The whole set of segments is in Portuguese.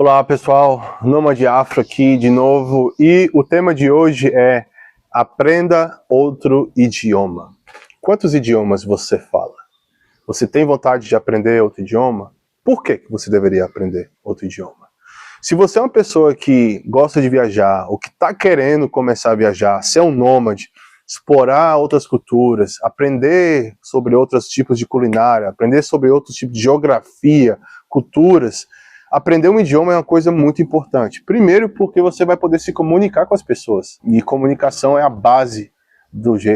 Olá pessoal, Nômade Afro aqui de novo e o tema de hoje é aprenda outro idioma. Quantos idiomas você fala? Você tem vontade de aprender outro idioma? Por que você deveria aprender outro idioma? Se você é uma pessoa que gosta de viajar ou que está querendo começar a viajar, ser um nômade, explorar outras culturas, aprender sobre outros tipos de culinária, aprender sobre outros tipos de geografia, culturas, aprender um idioma é uma coisa muito importante. Primeiro porque você vai poder se comunicar com as pessoas. E comunicação é a base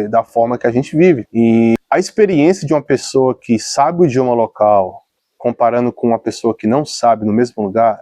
da forma que a gente vive. E a experiência de uma pessoa que sabe o idioma local, comparando com uma pessoa que não sabe no mesmo lugar,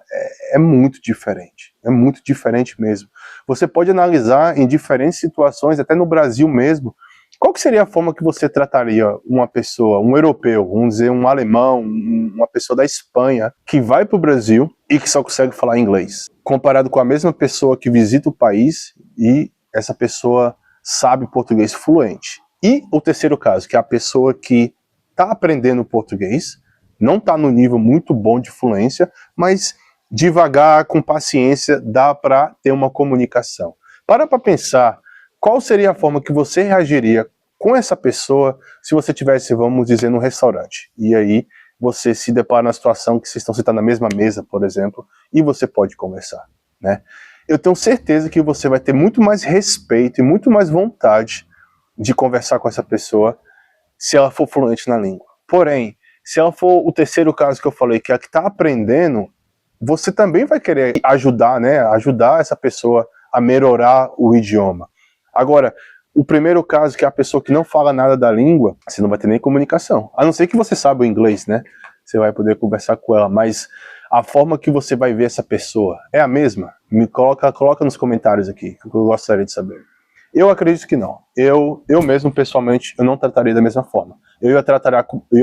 é muito diferente. É muito diferente mesmo. Você pode analisar em diferentes situações, até no Brasil mesmo, qual que seria a forma que você trataria uma pessoa, um europeu, vamos dizer um alemão, uma pessoa da Espanha, que vai para o Brasil e que só consegue falar inglês, comparado com a mesma pessoa que visita o país e essa pessoa sabe português fluente. E o terceiro caso, que é a pessoa que está aprendendo português, não está no nível muito bom de fluência, mas devagar, com paciência, dá para ter uma comunicação. Para pensar, qual seria a forma que você reagiria com essa pessoa se você estivesse, vamos dizer, num restaurante? E aí você se depara na situação que vocês estão sentados na mesma mesa, por exemplo, e você pode conversar, né? Eu tenho certeza que você vai ter muito mais respeito e muito mais vontade de conversar com essa pessoa se ela for fluente na língua. Porém, se ela for o terceiro caso que eu falei, que é a que está aprendendo, você também vai querer ajudar, né? Ajudar essa pessoa a melhorar o idioma. Agora, o primeiro caso, que é a pessoa que não fala nada da língua, você não vai ter nem comunicação. A não ser que você saiba o inglês, né? Você vai poder conversar com ela, mas a forma que você vai ver essa pessoa é a mesma? Me coloca nos comentários aqui, que eu gostaria de saber. Eu acredito que não. Eu mesmo, pessoalmente, eu não trataria da mesma forma. Eu ia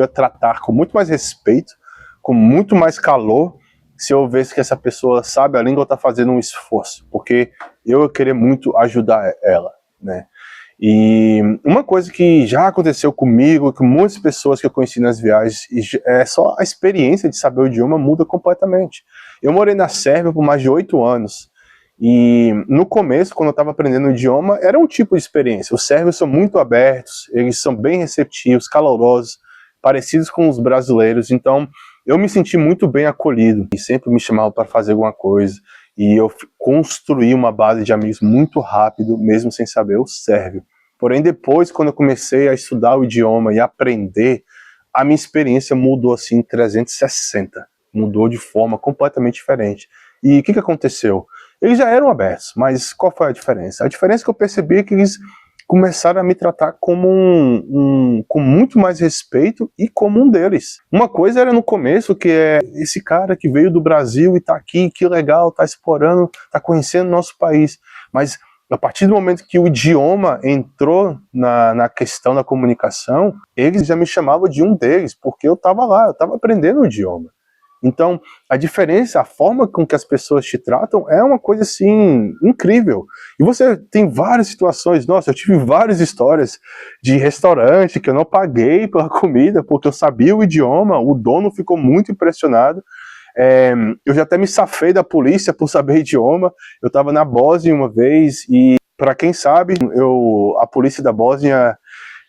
tratar com muito mais respeito, com muito mais calor, se eu visse que essa pessoa sabe a língua ou está fazendo um esforço, porque eu ia querer muito ajudar ela, né? E uma coisa que já aconteceu comigo, com muitas pessoas que eu conheci nas viagens, é só a experiência de saber o idioma muda completamente. Eu morei na Sérvia por mais de 8 anos, e no começo, quando eu estava aprendendo o idioma, era um tipo de experiência. Os sérvios são muito abertos, eles são bem receptivos, calorosos, parecidos com os brasileiros, então eu me senti muito bem acolhido, e sempre me chamavam para fazer alguma coisa, e eu construí uma base de amigos muito rápido, mesmo sem saber o sérvio. Porém, depois, quando eu comecei a estudar o idioma e aprender, a minha experiência mudou assim 360, mudou de forma completamente diferente. E o que aconteceu? Eles já eram abertos, mas qual foi a diferença? A diferença que eu percebi é que eles começaram a me tratar como com muito mais respeito e como um deles. Uma coisa era no começo, que é esse cara que veio do Brasil e tá aqui, que legal, tá explorando, tá conhecendo o nosso país. Mas a partir do momento que o idioma entrou na questão da comunicação, eles já me chamavam de um deles, porque eu estava lá, eu estava aprendendo o idioma. Então, a diferença, a forma com que as pessoas te tratam é uma coisa, assim, incrível. E você tem várias situações, nossa, eu tive várias histórias de restaurante que eu não paguei pela comida, porque eu sabia o idioma, o dono ficou muito impressionado. Eu já até me safei da polícia por saber idioma. Eu estava na Bósnia uma vez e, para quem sabe, a polícia da Bósnia,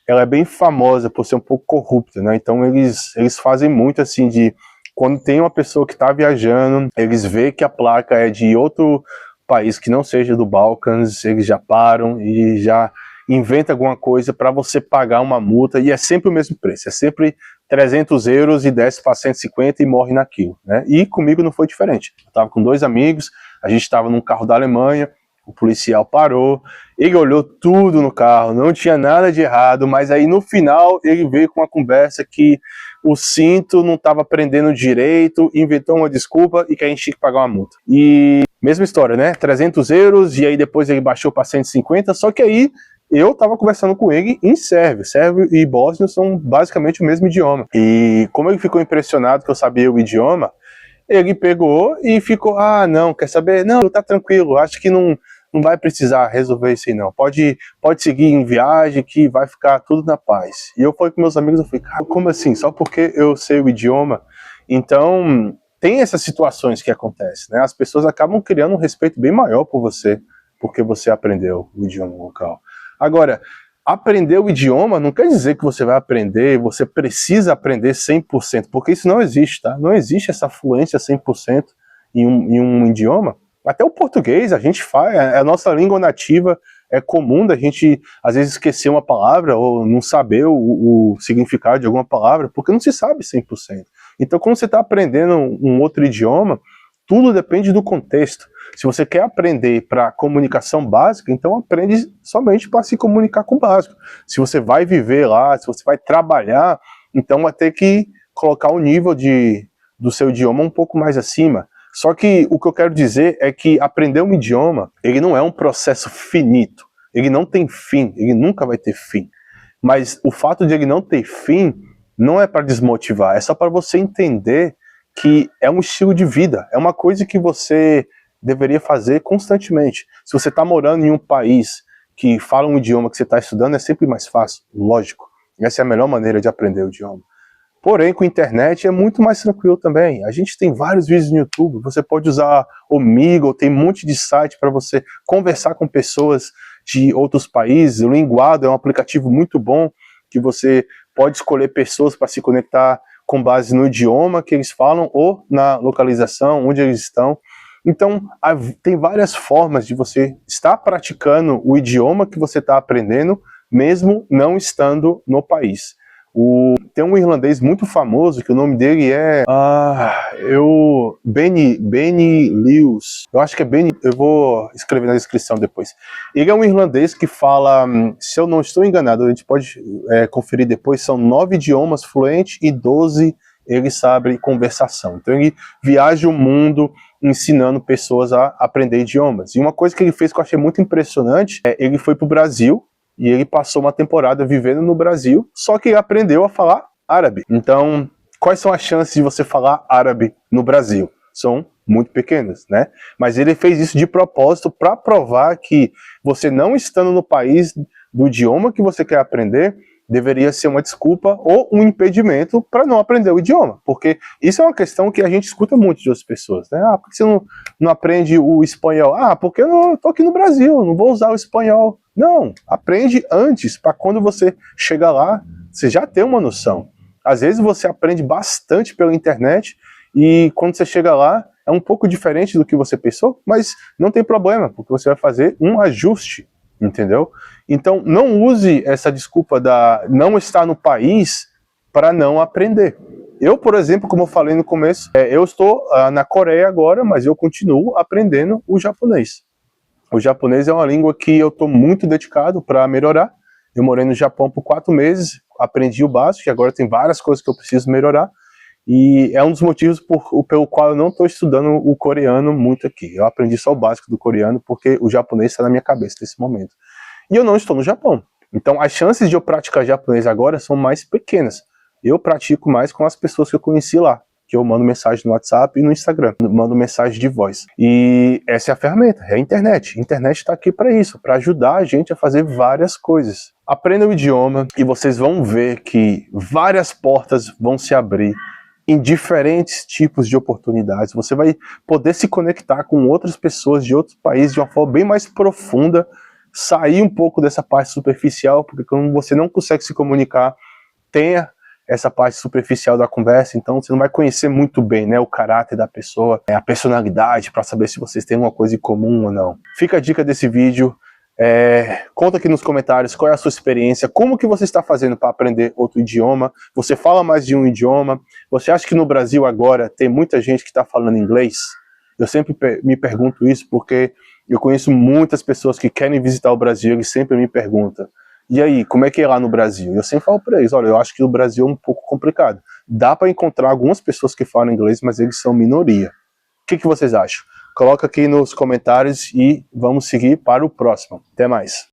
ela é bem famosa por ser um pouco corrupta, né? Então eles fazem muito assim de... Quando tem uma pessoa que está viajando, eles veem que a placa é de outro país que não seja do Balcãs, eles já param e já inventam alguma coisa para você pagar uma multa, e é sempre o mesmo preço, é sempre 300 euros e desce para 150 e morre naquilo, né? E comigo não foi diferente. Eu estava com 2 amigos, a gente estava num carro da Alemanha, o policial parou, ele olhou tudo no carro, não tinha nada de errado, mas aí no final ele veio com uma conversa que o cinto não estava prendendo direito, inventou uma desculpa e que a gente tinha que pagar uma multa. E mesma história, né? 300 euros, e aí depois ele baixou para 150, só que aí eu estava conversando com ele em sérvio. Sérvio e bósnio são basicamente o mesmo idioma. E como ele ficou impressionado que eu sabia o idioma, ele pegou e ficou, não, quer saber? Não, tá tranquilo, acho que não vai precisar resolver isso aí não, pode seguir em viagem que vai ficar tudo na paz. E eu falei com meus amigos, eu falei, cara, como assim? Só porque eu sei o idioma? Então, tem essas situações que acontecem, né? As pessoas acabam criando um respeito bem maior por você, porque você aprendeu o idioma local. Agora, aprender o idioma não quer dizer que você vai aprender, você precisa aprender 100%, porque isso não existe, tá? Não existe essa fluência 100% em um idioma. Até o português a gente faz, a nossa língua nativa, é comum da gente às vezes esquecer uma palavra ou não saber o significado de alguma palavra, porque não se sabe 100%. Então quando você está aprendendo um outro idioma, tudo depende do contexto. Se você quer aprender para comunicação básica, então aprende somente para se comunicar com o básico. Se você vai viver lá, se você vai trabalhar, então vai ter que colocar o nível do seu idioma um pouco mais acima. Só que o que eu quero dizer é que aprender um idioma, ele não é um processo finito. Ele não tem fim, ele nunca vai ter fim. Mas o fato de ele não ter fim não é para desmotivar, é só para você entender que é um estilo de vida, é uma coisa que você deveria fazer constantemente. Se você está morando em um país que fala um idioma que você está estudando, é sempre mais fácil, lógico. Essa é a melhor maneira de aprender o idioma. Porém, com a internet é muito mais tranquilo também. A gente tem vários vídeos no YouTube, você pode usar o Omegle, tem um monte de site para você conversar com pessoas de outros países. O Linguado é um aplicativo muito bom, que você pode escolher pessoas para se conectar com base no idioma que eles falam ou na localização, onde eles estão. Então, tem várias formas de você estar praticando o idioma que você está aprendendo, mesmo não estando no país. Tem um irlandês muito famoso, que o nome dele é Benny Lewis. Eu acho que é Benny, eu vou escrever na descrição depois. Ele é um irlandês que fala, se eu não estou enganado, a gente pode conferir depois, são 9 idiomas fluentes e 12 ele sabe conversação. Então ele viaja o mundo ensinando pessoas a aprender idiomas. E uma coisa que ele fez que eu achei muito impressionante, ele foi para o Brasil, e ele passou uma temporada vivendo no Brasil, só que ele aprendeu a falar árabe. Então, quais são as chances de você falar árabe no Brasil? São muito pequenas, né? Mas ele fez isso de propósito para provar que você não estando no país do idioma que você quer aprender, deveria ser uma desculpa ou um impedimento para não aprender o idioma. Porque isso é uma questão que a gente escuta muito de outras pessoas, né? Ah, por que você não aprende o espanhol? Ah, porque eu estou aqui no Brasil, não vou usar o espanhol. Não, aprende antes, para quando você chegar lá, você já tem uma noção. Às vezes você aprende bastante pela internet e quando você chega lá, é um pouco diferente do que você pensou, mas não tem problema, porque você vai fazer um ajuste, entendeu? Então não use essa desculpa da não estar no país para não aprender. Eu, por exemplo, como eu falei no começo, eu estou na Coreia agora, mas eu continuo aprendendo o japonês. O japonês é uma língua que eu estou muito dedicado para melhorar. Eu morei no Japão por 4 meses, aprendi o básico, e agora tem várias coisas que eu preciso melhorar. E é um dos motivos pelo qual eu não estou estudando o coreano muito aqui. Eu aprendi só o básico do coreano, porque o japonês está na minha cabeça nesse momento. E eu não estou no Japão. Então as chances de eu praticar japonês agora são mais pequenas. Eu pratico mais com as pessoas que eu conheci lá, que eu mando mensagem no WhatsApp e no Instagram, mando mensagem de voz. E essa é a ferramenta, é a internet. A internet está aqui para isso, para ajudar a gente a fazer várias coisas. Aprenda o idioma e vocês vão ver que várias portas vão se abrir em diferentes tipos de oportunidades. Você vai poder se conectar com outras pessoas de outros países de uma forma bem mais profunda, sair um pouco dessa parte superficial, porque quando você não consegue se comunicar, tenha essa parte superficial da conversa, então você não vai conhecer muito bem, né, o caráter da pessoa, a personalidade, para saber se vocês têm uma coisa em comum ou não. Fica a dica desse vídeo, conta aqui nos comentários qual é a sua experiência, como que você está fazendo para aprender outro idioma, você fala mais de um idioma, você acha que no Brasil agora tem muita gente que está falando inglês? Eu sempre me pergunto isso porque eu conheço muitas pessoas que querem visitar o Brasil e sempre me perguntam, e aí, como é que é lá no Brasil? Eu sempre falo para eles, olha, eu acho que no Brasil é um pouco complicado. Dá para encontrar algumas pessoas que falam inglês, mas eles são minoria. O que vocês acham? Coloca aqui nos comentários e vamos seguir para o próximo. Até mais.